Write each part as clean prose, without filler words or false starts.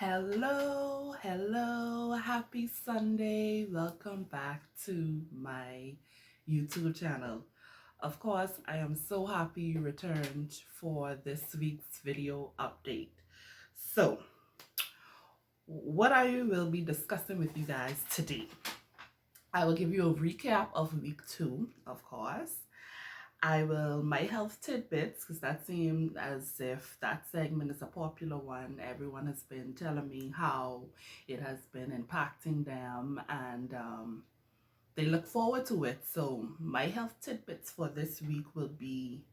Hello, happy Sunday. Welcome back to my YouTube channel. Of course, I am so happy you returned for this week's video update. So, what I will be discussing with you guys today. I will give you a recap of week 2, of course. I will my health tidbits, because that seemed as if that segment is a popular one. Everyone has been telling me how it has been impacting them, and they look forward to it. So my health tidbits for this week will be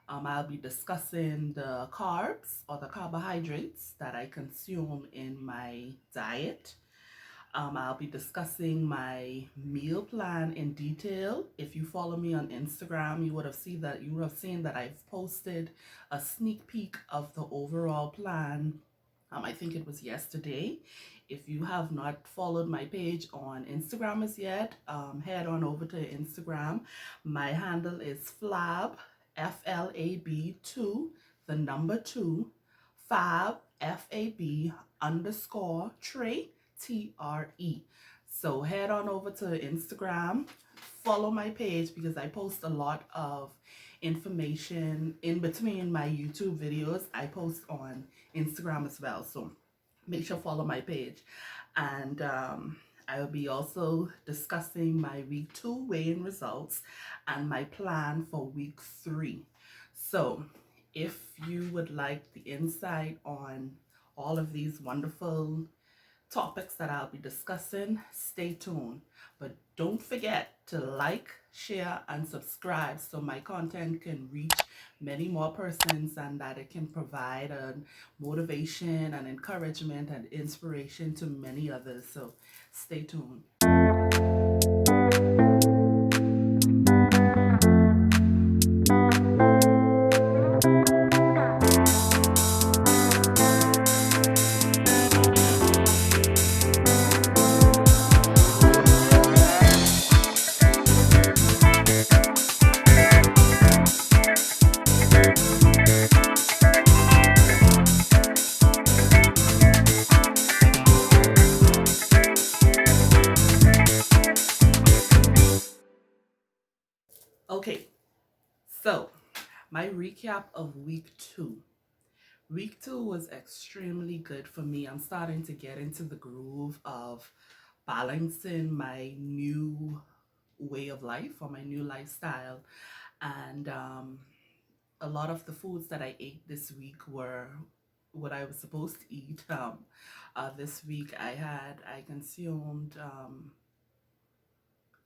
I'll be discussing the carbs or the carbohydrates that I consume in my diet. I'll be discussing my meal plan in detail. If you follow me on Instagram, you would have seen that I've posted a sneak peek of the overall plan. I think it was yesterday. If you have not followed my page on Instagram as yet, head on over to Instagram. My handle is Flab, FLAB 2, the number 2, Fab, FAB underscore Trey, TRE. So head on over to Instagram, follow my page, because I post a lot of information in between my YouTube videos. I post on Instagram as well, so make sure follow my page. And I will be also discussing my week 2 weigh-in results and my plan for week 3. So if you would like the insight on all of these wonderful topics that I'll be discussing, stay tuned. But don't forget to like, share, and subscribe so my content can reach many more persons, and that it can provide a motivation and encouragement and inspiration to many others. So stay tuned. Okay, so my recap of week 2. Week 2 was extremely good for me. I'm starting to get into the groove of balancing my new way of life or my new lifestyle. And a lot of the foods that I ate this week were what I was supposed to eat. This week I consumed,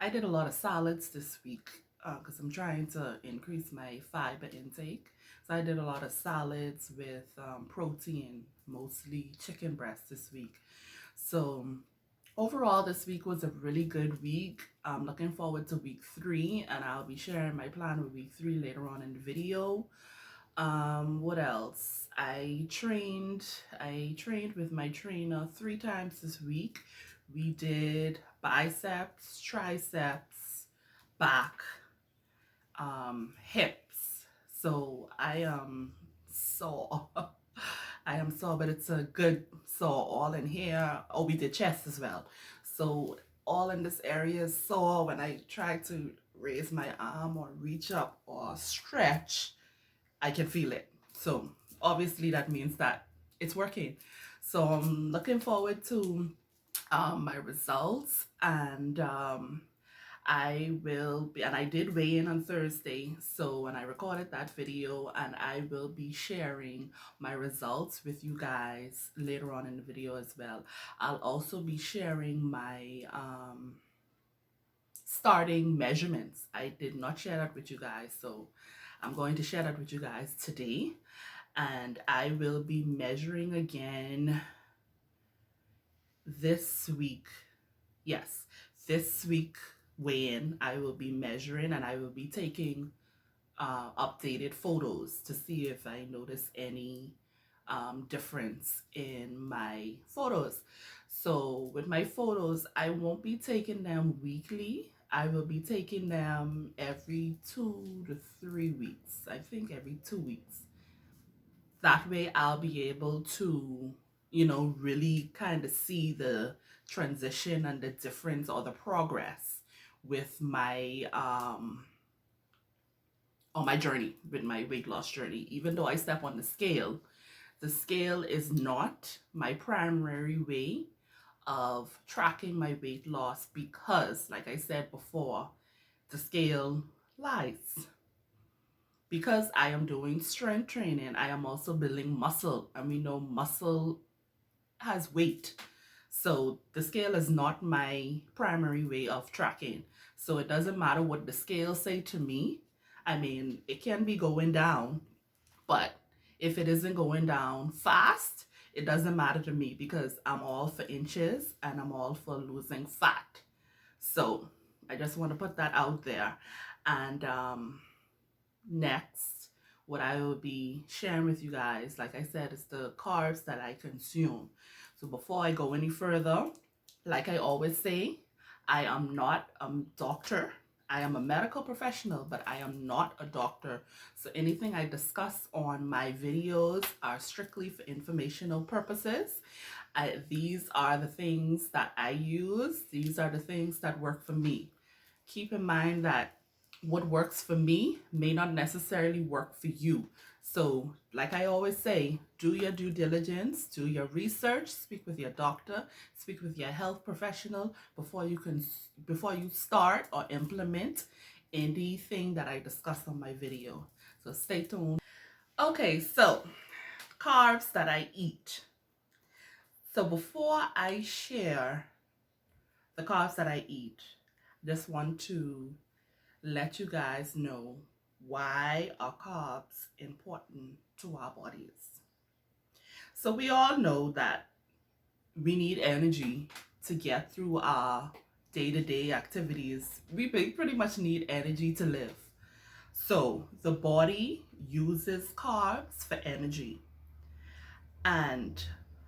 I did a lot of salads this week because I'm trying to increase my fiber intake. So I did a lot of salads with protein, mostly chicken breast this week. So overall, this week was a really good week. I'm looking forward to week 3, and I'll be sharing my plan with week 3 later on in the video. What else? I trained with my trainer 3 times this week. We did biceps, triceps, back, hips. So I am sore. I am sore, but it's a good sore. All in here. Oh, we did chest as well. So all in this area is sore. When I try to raise my arm or reach up or stretch, I can feel it. So obviously that means that it's working. So I'm looking forward to my results, and I did weigh in on Thursday, so when I recorded that video, and I will be sharing my results with you guys later on in the video as well. I'll also be sharing my starting measurements. I did not share that with you guys, so I'm going to share that with you guys today. And I will be measuring again this week. Yes, this week weigh-in, I will be measuring, and I will be taking updated photos to see if I notice any difference in my photos. So with my photos, I won't be taking them weekly. I will be taking them every 2 to 3 weeks. I think every 2 weeks. That way I'll be able to really kind of see the transition and the difference or the progress with my on my journey, with my weight loss journey. Even though I step on the scale is not my primary way of tracking my weight loss because, like I said before, the scale lies. Because I am doing strength training, I am also building muscle, and we know muscle has weight. So the scale is not my primary way of tracking. So it doesn't matter what the scale say to me. I mean, it can be going down, but if it isn't going down fast, it doesn't matter to me because I'm all for inches and I'm all for losing fat. So I just want to put that out there. And next, what I will be sharing with you guys, like I said, is the carbs that I consume. So before I go any further, like I always say, I am not a doctor. I am a medical professional, but I am not a doctor. So anything I discuss on my videos are strictly for informational purposes. These are the things that I use. These are the things that work for me. Keep in mind that what works for me may not necessarily work for you. So, like I always say, do your due diligence, do your research, speak with your doctor, speak with your health professional before you start or implement anything that I discuss on my video. So stay tuned. Okay, so carbs that I eat. So before I share the carbs that I eat, just want to let you guys know why are carbs important to our bodies. So we all know that we need energy to get through our day-to-day activities. We pretty much need energy to live. So the body uses carbs for energy. And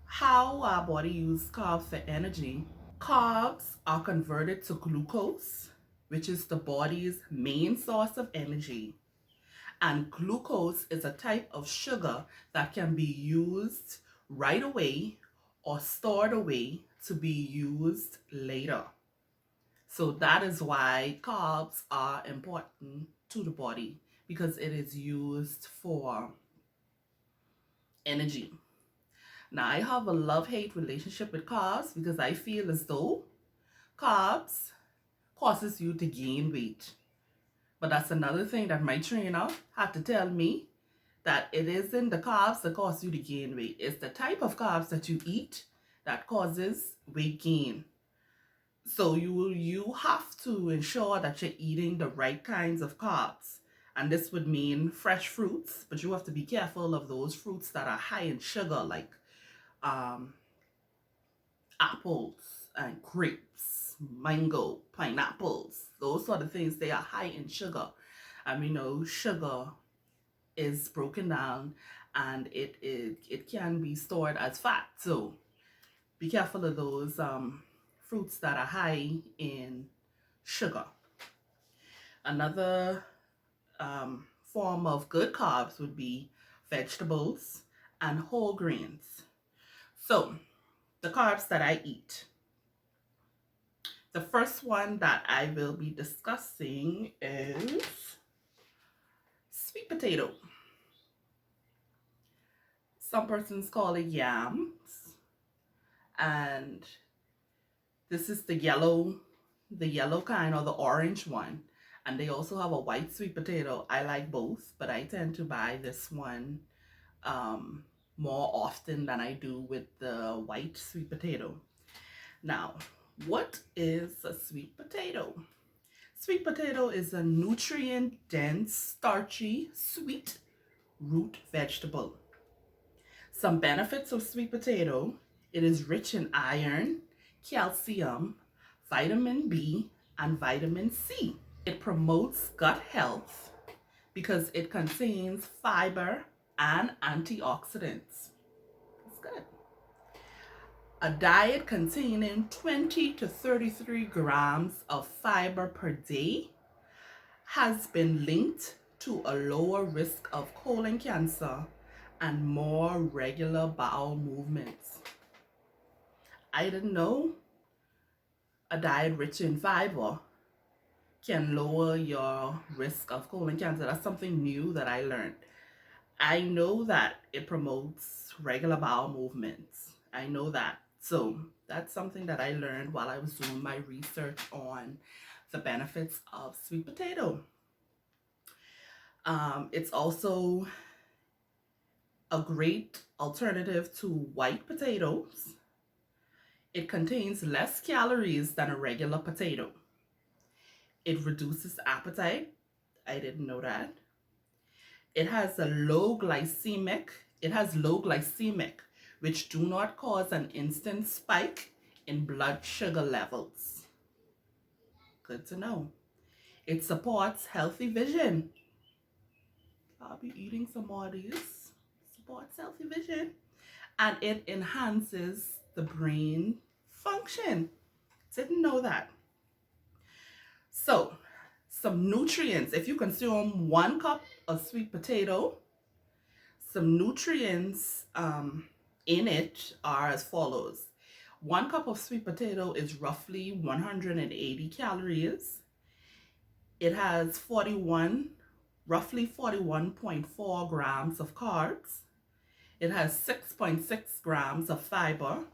how our body uses carbs for energy? Carbs are converted to glucose, which is the body's main source of energy. And glucose is a type of sugar that can be used right away or stored away to be used later. So that is why carbs are important to the body, because it is used for energy. Now, I have a love-hate relationship with carbs because I feel as though carbs causes you to gain weight. But that's another thing that my trainer had to tell me, that it isn't the carbs that cause you to gain weight. It's the type of carbs that you eat that causes weight gain. So you have to ensure that you're eating the right kinds of carbs. And this would mean fresh fruits, but you have to be careful of those fruits that are high in sugar, like apples and grapes, mango, pineapples, those sort of things. They are high in sugar. And we know sugar is broken down and it can be stored as fat. So be careful of those fruits that are high in sugar. Another form of good carbs would be vegetables and whole grains. So the carbs that I eat. The first one that I will be discussing is sweet potato. Some persons call it yams, and this is the yellow kind, or the orange one. And they also have a white sweet potato. I like both, but I tend to buy this one more often than I do with the white sweet potato. Now, what is a sweet potato? Sweet potato is a nutrient-dense, starchy, sweet root vegetable. Some benefits of sweet potato: it is rich in iron, calcium, vitamin B, and vitamin C. It promotes gut health because it contains fiber and antioxidants. That's good. A diet containing 20 to 33 grams of fiber per day has been linked to a lower risk of colon cancer and more regular bowel movements. I didn't know a diet rich in fiber can lower your risk of colon cancer. That's something new that I learned. I know that it promotes regular bowel movements. I know that. So that's something that I learned while I was doing my research on the benefits of sweet potato. It's also a great alternative to white potatoes. It contains less calories than a regular potato. It reduces appetite. I didn't know that. It has low glycemic, which do not cause an instant spike in blood sugar levels. Good to know. It supports healthy vision. I'll be eating some more of these. Supports healthy vision. And it enhances the brain function. Didn't know that. So, some nutrients. If you consume 1 cup of sweet potato, some nutrients in it are as follows. 1 cup of sweet potato is roughly 180 calories. It has roughly 41.4 grams of carbs. It has 6.6 grams of fiber.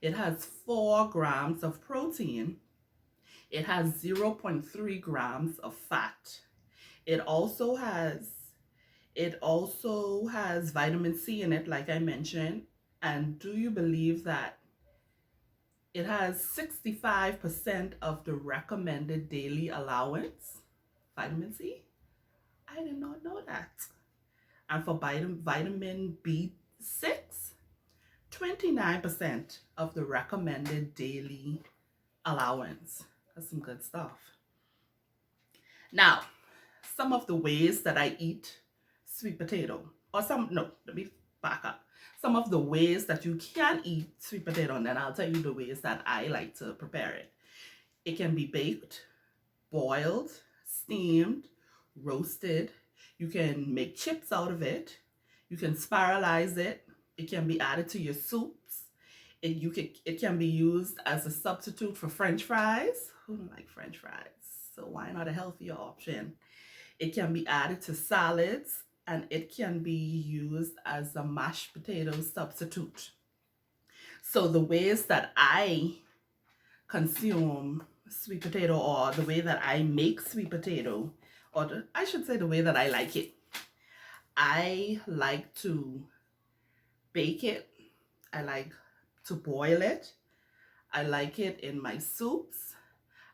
It has 4 grams of protein. It has 0.3 grams of fat. It also has vitamin C in it, like I mentioned. And do you believe that it has 65% of the recommended daily allowance? Vitamin C? I did not know that. And for vitamin B6, 29% of the recommended daily allowance. That's some good stuff. Now, some of the ways that I eat sweet potato, let me back up. Some of the ways that you can eat sweet potato, and then I'll tell you the ways that I like to prepare it. It can be baked, boiled, steamed, roasted. You can make chips out of it. You can spiralize it. It can be added to your soups. It can be used as a substitute for French fries. Who don't like French fries? So why not a healthier option? It can be added to salads, and it can be used as a mashed potato substitute. So the ways that I consume sweet potato, or the way that I make sweet potato, I should say the way that I like it. I like to bake it. I like to boil it. I like it in my soups.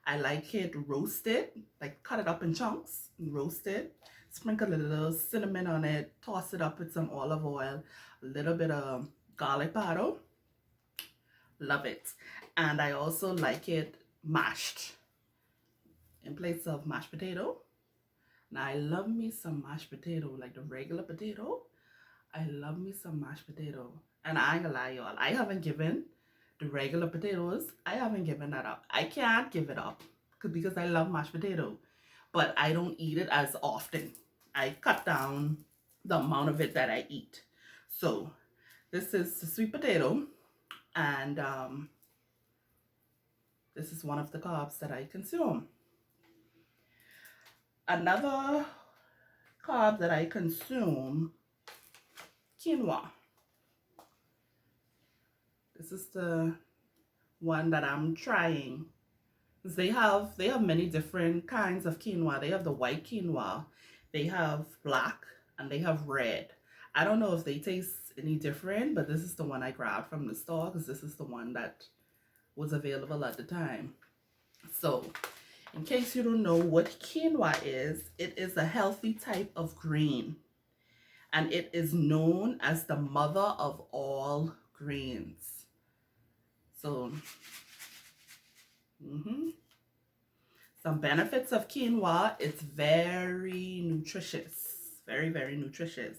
I like it roasted, like cut it up in chunks and roast it. Sprinkle a little cinnamon on it, toss it up with some olive oil, a little bit of garlic powder. Love it. And I also like it mashed in place of mashed potato. Now I love me some mashed potato, like the regular potato. I love me some mashed potato. And I ain't gonna lie, y'all, I haven't given the regular potatoes, I haven't given that up. I can't give it up because I love mashed potato, but I don't eat it as often. I cut down the amount of it that I eat. So this is the sweet potato, and this is one of the carbs that I consume. Another carb that I consume, quinoa. This is the one that I'm trying. They have many different kinds of quinoa. They have the white quinoa, they have black, and they have red. I don't know if they taste any different, but this is the one I grabbed from the store because this is the one that was available at the time. So in case you don't know what quinoa is, it is a healthy type of grain, and it is known as the mother of all grains. So, some benefits of quinoa: it's very nutritious, very, very nutritious.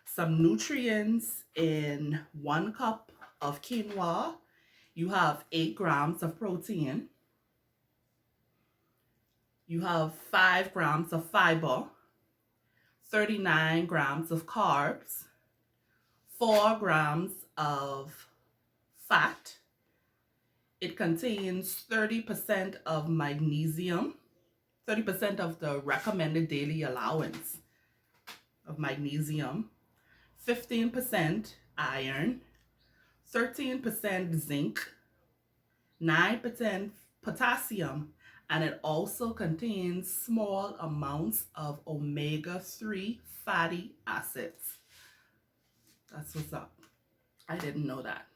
Some nutrients in 1 cup of quinoa: you have 8 grams of protein, you have 5 grams of fiber, 39 grams of carbs, 4 grams of fat, It contains 30% of magnesium, 30% of the recommended daily allowance of magnesium, 15% iron, 13% zinc, 9% potassium, and it also contains small amounts of omega-3 fatty acids. That's what's up. I didn't know that.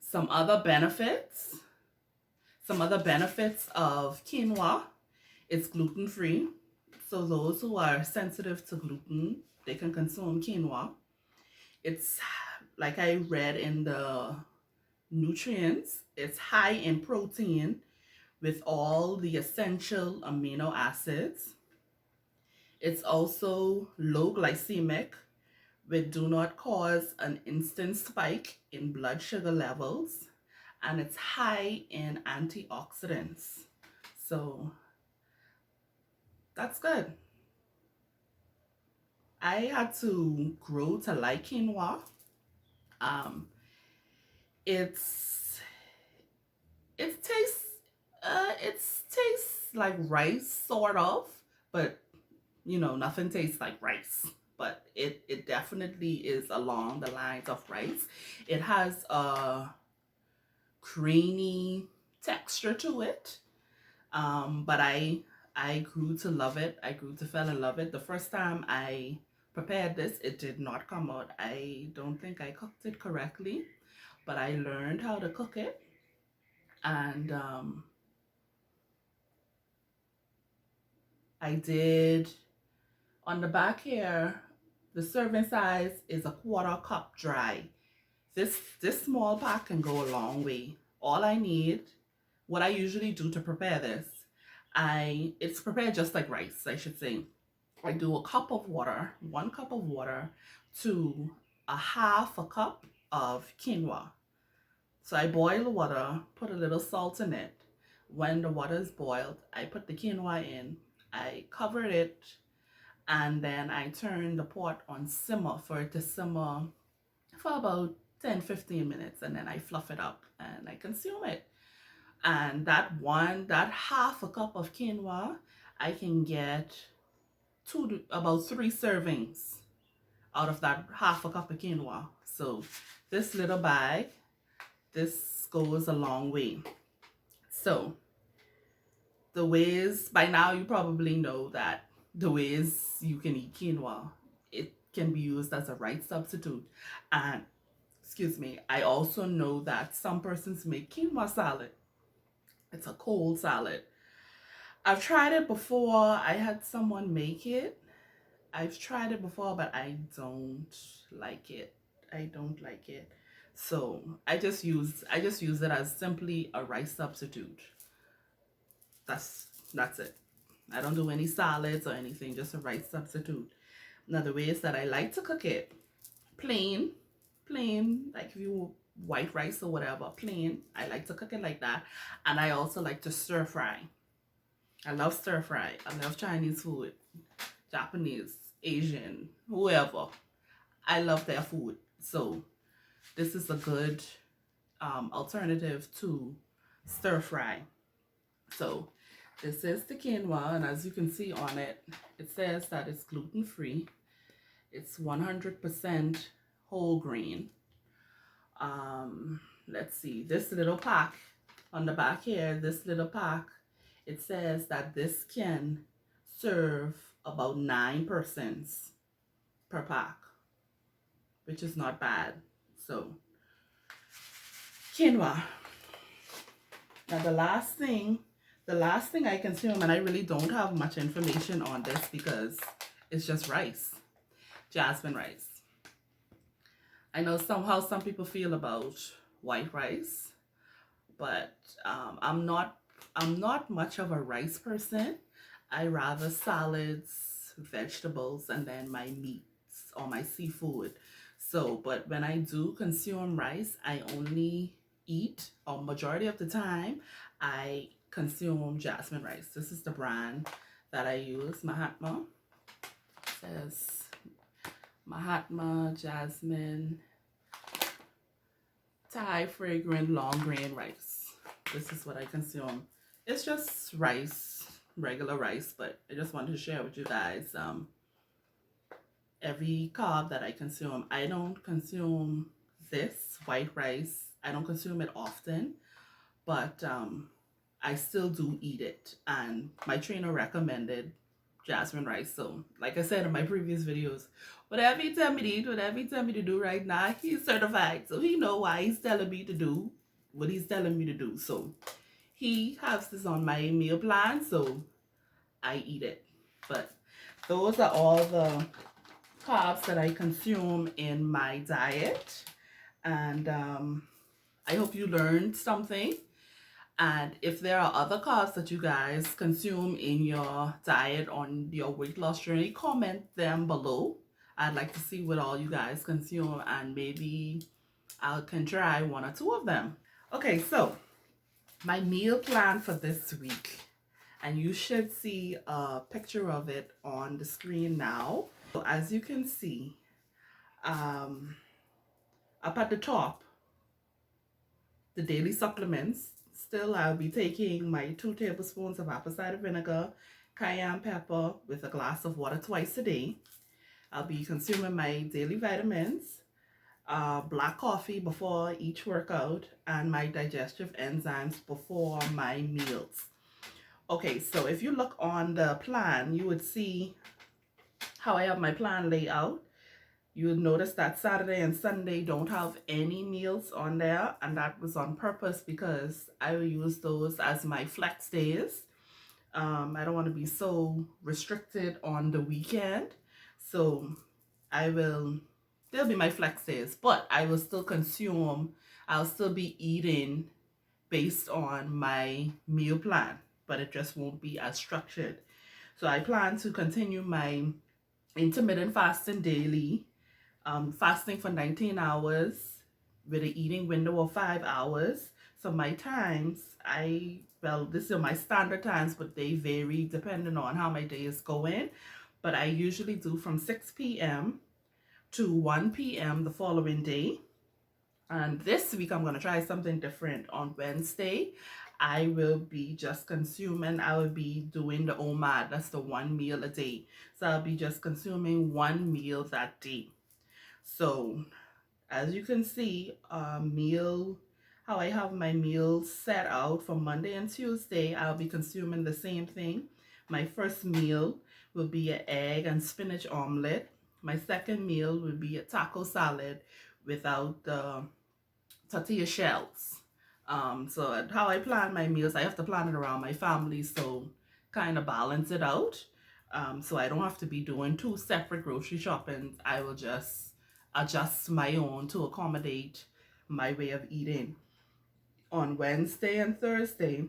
Some other benefits of quinoa: it's gluten-free. So those who are sensitive to gluten, they can consume quinoa. It's, like I read in the nutrients, it's high in protein with all the essential amino acids. It's also low glycemic, which do not cause an instant spike in blood sugar levels, and it's high in antioxidants. So that's good. I had to grow to like quinoa. Um, it's it tastes it tastes like rice, sort of, but nothing tastes like rice. But it definitely is along the lines of rice. It has a creamy texture to it. But I grew to love it. I grew to fall in love with it. The first time I prepared this, it did not come out. I don't think I cooked it correctly, but I learned how to cook it. And I did, on the back here, the serving size is a 1/4 cup dry. This small pack can go a long way. All I need, what I usually do to prepare this, it's prepared just like rice, I should say. I do a cup of water, 1 cup of water to a 1/2 cup of quinoa. So I boil the water, put a little salt in it. When the water is boiled, I put the quinoa in, I cover it, and then I turn the pot on simmer for it to simmer for about 10-15 minutes, and then I fluff it up and I consume it. And that 1/2 cup of quinoa, I can get about 3 servings out of that 1/2 cup of quinoa. So this little bag, this goes a long way. So the ways, by now you probably know that the ways you can eat quinoa, it can be used as a rice substitute. And excuse me, I also know that some persons make quinoa salad. It's a cold salad. I've tried it before. I had someone make it. I've tried it before, but I don't like it. I don't like it. So I just use it as simply a rice substitute. That's it. I don't do any salads or anything, just a rice substitute. Now the ways that I like to cook it: plain, like if you white rice or whatever, plain. I like to cook it like that. And I also like to stir fry. I love stir fry. I love Chinese food, Japanese, Asian, whoever. I love their food. So this is a good alternative to stir fry. So this is the quinoa, and as you can see on it, it says that it's gluten-free. It's 100% whole grain. Let's see, this little pack on the back here, this little pack, it says that this can serve about 9 persons per pack, which is not bad. So quinoa. Now the last thing I consume, and I really don't have much information on this because it's just rice, jasmine rice. I know somehow some people feel about white rice, but I'm not much of a rice person. I rather salads, vegetables, and then my meats or my seafood. So, but when I do consume rice, I only eat, or majority of the time, I consume jasmine rice. This is the brand that I use, Mahatma. It says Mahatma Jasmine Thai fragrant long grain rice. this is what I consume. It's just rice, regular rice, but I just wanted to share with you guys every carb that I consume. I don't consume this white rice. I don't consume it often, but I still do eat it. And my trainer recommended jasmine rice. So, like I said in my previous videos, whatever he tell me to eat, whatever he tell me to do right now, he's certified. So he know why he's telling me to do what he's telling me to do. So he has this on my meal plan, so I eat it. But those are all the carbs that I consume in my diet. And I hope you learned something. And if there are other carbs that you guys consume in your diet on your weight loss journey, comment them below. I'd like to see what all you guys consume, and maybe I can try one or two of them. Okay, so my meal plan for this week, and you should see a picture of it on the screen now. So as you can see, up at the top, the daily supplements. Still, I'll be taking my 2 tablespoons of apple cider vinegar, cayenne pepper with a glass of water twice a day. I'll be consuming my daily vitamins, black coffee before each workout, and my digestive enzymes before my meals. Okay, so if you look on the plan, you would see how I have my plan laid out. You would notice that Saturday and Sunday don't have any meals on there, and that was on purpose because I will use those as my flex days. I don't want to be so restricted on the weekend, so they'll be my flex days, but I will still consume, I'll still be eating based on my meal plan, but it just won't be as structured. So I plan to continue my intermittent fasting daily, fasting for 19 hours with an eating window of 5 hours. So my times, these are my standard times, but they vary depending on how my day is going. But I usually do from 6 p.m. to 1 p.m. the following day. And this week, I'm going to try something different. On Wednesday, I will be doing the OMAD. That's the 1 meal a day. So I'll be just consuming 1 meal that day. So as you can see, how I have my meals set out for Monday and Tuesday, I'll be consuming the same thing. My first meal will be an egg and spinach omelet. My second meal will be a taco salad without the tortilla shells. So how I plan my meals, I have to plan it around my family, so kind of balance it out. So I don't have to be doing 2 separate grocery shoppings. I will just adjust my own to accommodate my way of eating. On Wednesday and Thursday,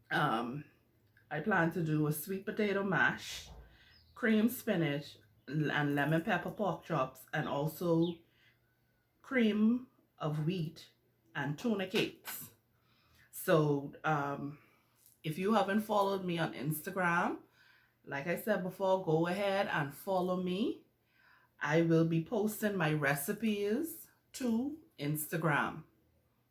I plan to do a sweet potato mash, cream spinach, and lemon pepper pork chops, and also cream of wheat and tuna cakes. So if you haven't followed me on Instagram, like I said before, go ahead and follow me. I will be posting my recipes to Instagram.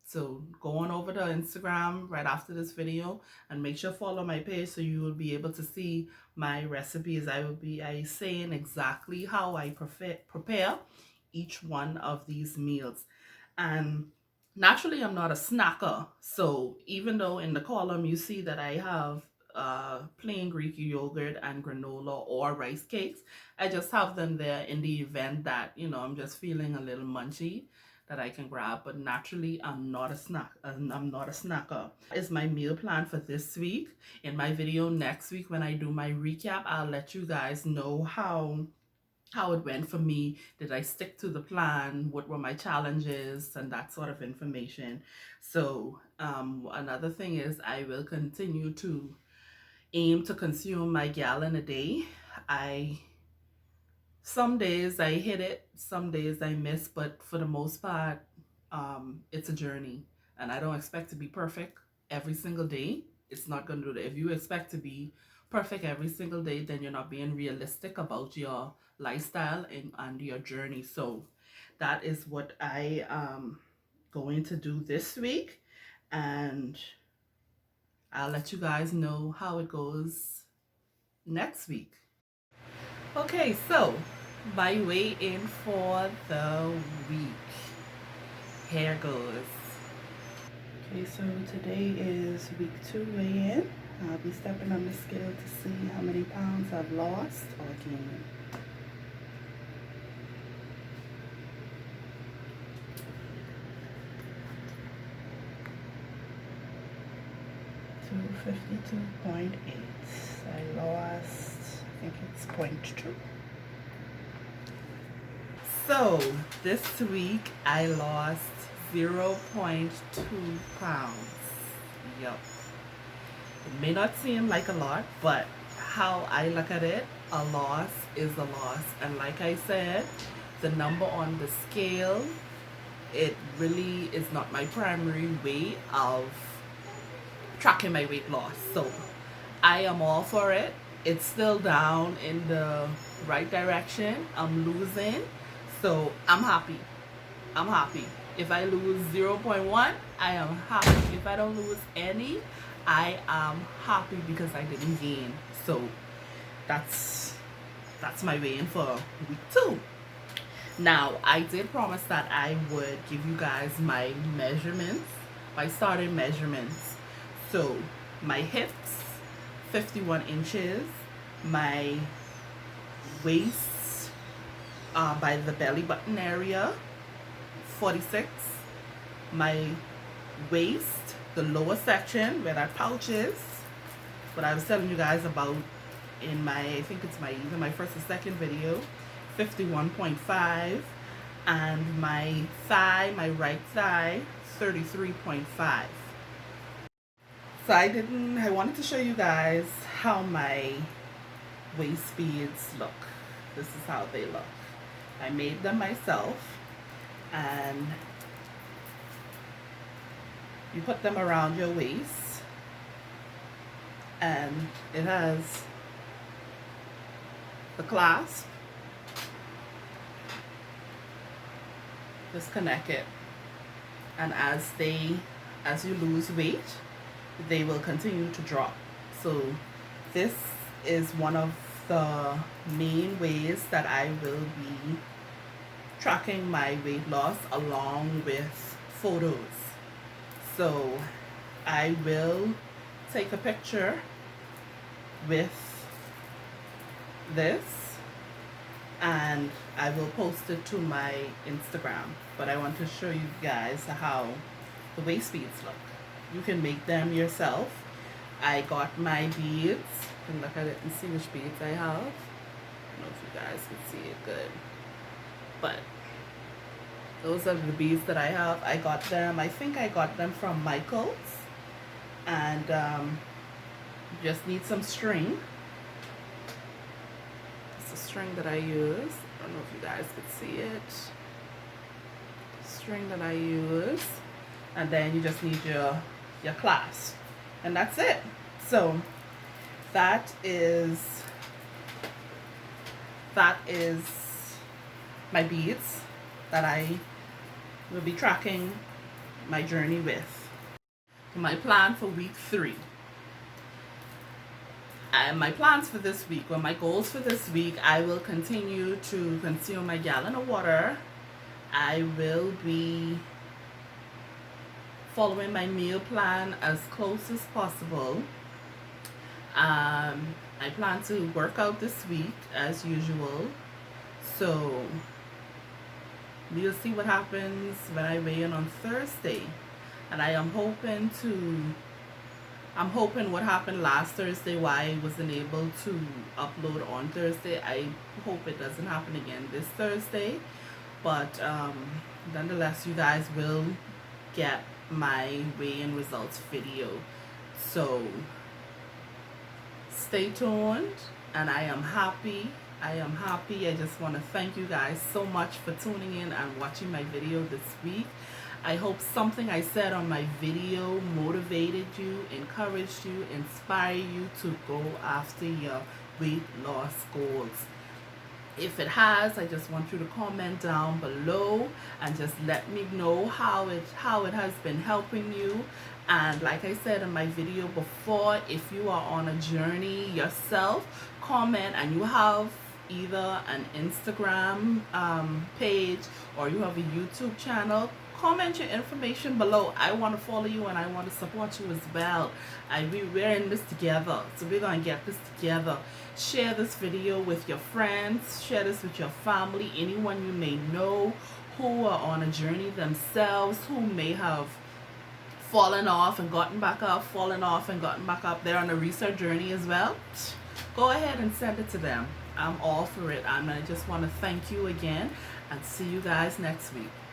So go on over to Instagram right after this video and make sure to follow my page so you will be able to see my recipes. I will be saying exactly how I prepare each one of these meals. And naturally, I'm not a snacker. So even though in the column you see that I have plain Greek yogurt and granola or rice cakes, I just have them there in the event that, I'm just feeling a little munchy that I can grab. But naturally, I'm not a snacker. Is my meal plan for this week. In my video next week, when I do my recap, I'll let you guys know how it went for me. Did I stick to the plan? What were my challenges and that sort of information? So another thing is I will continue to aim to consume my gallon a day. Some days I hit it, some days I miss, but for the most part, it's a journey, and I don't expect to be perfect every single day. It's not going to do that. If you expect to be perfect every single day, then you're not being realistic about your lifestyle and your journey. So that is what I am going to do this week. And I'll let you guys know how it goes next week. Okay, so my weigh-in for the week. Here goes. Okay, so today is week 2 weigh-in. I'll be stepping on the scale to see how many pounds I've lost or gained. 252.8. I lost, I think it's 0.2. So this week I lost 0.2 pounds. Yup. It may not seem like a lot, but how I look at it, a loss is a loss. And like I said, the number on the scale, it really is not my primary way of tracking my weight loss. So I am all for it. It's still down in the right direction. I'm losing. So I'm happy. I'm happy. If I lose 0.1, I am happy. If I don't lose any, I am happy because I didn't gain. So that's my weigh-in for week 2. Now, I did promise that I would give you guys my measurements, my starting measurements. So my hips, 51 inches, my waist by the belly button area, 46, my waist, the lower section where that pouch is, what I was telling you guys about in my, I think it's my either my first or second video, 51.5, and my thigh, my right thigh, 33.5. So I wanted to show you guys how my waist beads look. This is how they look. I made them myself, and you put them around your waist, and it has the clasp. Just connect it, and as you lose weight, they will continue to drop. So this is one of the main ways that I will be tracking my weight loss along with photos. So I will take a picture with this and I will post it to my Instagram. But I want to show you guys how the waist beads look. You can make them yourself. I got my beads. You can look at it and see which beads I have. I don't know if you guys can see it good. But those are the beads that I have. I got them, I think I got them from Michael's. And just need some string. It's the string that I use. I don't know if you guys could see it. String that I use. And then you just need your clasp. And that's it. So that is my beads that I will be tracking my journey with. My plan for week 3. And my plans for this week, well, my goals for this week, I will continue to consume my gallon of water. I will be following my meal plan as close as possible. I plan to work out this week as usual. So we'll see what happens when I weigh in on Thursday. And I'm hoping what happened last Thursday, why I wasn't able to upload on Thursday. I hope it doesn't happen again this Thursday. But nonetheless, you guys will get my weigh-in results video. So stay tuned, and I am happy. I just want to thank you guys so much for tuning in and watching my video this week. I hope something I said on my video motivated you, encouraged you, inspired you to go after your weight loss goals. If it has, I just want you to comment down below and just let me know how it has been helping you. And like I said in my video before, if you are on a journey yourself, comment, and you have either an Instagram page or you have a YouTube channel, comment your information below. I want to follow you and I want to support you as well. We're in this together, so we're going to get this together. Share this video with your friends, share this with your family, anyone you may know who are on a journey themselves, who may have fallen off and gotten back up, fallen off and gotten back up. They're on a research journey as well. Go ahead and send it to them. I'm all for it. I just want to thank you again and see you guys next week.